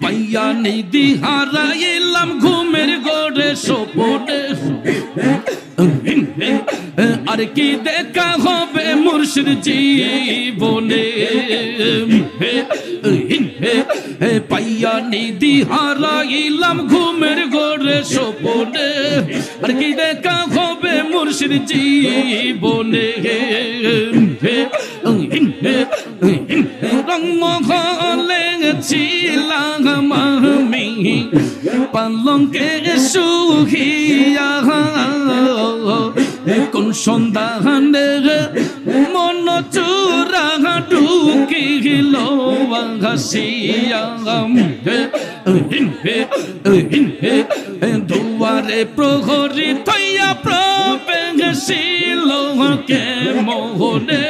পাইয়া নিদি হারাইলাম ঘুমের ঘরে সপনে আর কি দেখা হবে মুর্শিদ জীবনে পাইয়া নিদি হারাইলাম ঘুমের ঘরে সপনে আর কি দেখা হবে মুর্শিদ জীবনে রঙ হলে ছিলাম আমি পালঙ্কে শুহিয়া কোন সন্ধানে মন চূড়া ঢুকিল হাসিয়া দুয়ারে প্রহরী থইয়া প্রবেশিল কে মোহনে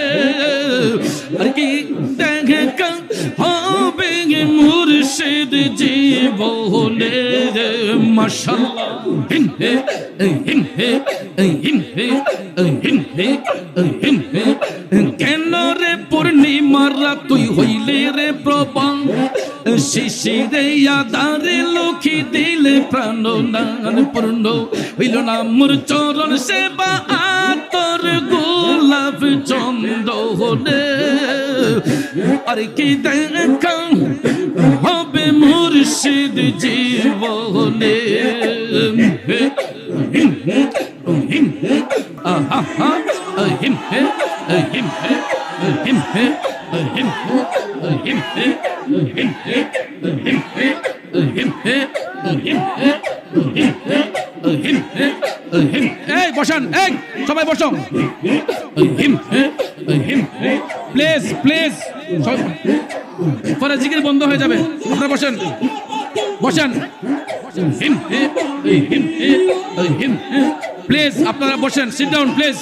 আর কি দেখা হবে মুর্শিদ জীবনে মাশাআল্লাহ কেন রে পূর্ণিমার রাত তুই হইলে রে প্রভা শিশিরে আধারে লক্ষ্মী দিলে প্রাণ নান পূর্ণ হইল না মোর চরণ সেবা আতর গোলাপ চন্দনে আর কি দেখা হবে মুর্শিদ জীবনে এই বসান, এই সবাই বসো প্লিজ প্লিজ, পরে জিকির বন্ধ হয়ে যাবে। আপনারা বসেন বসেন প্লিজ, আপনারা বসেন, সিট ডাউন প্লিজ।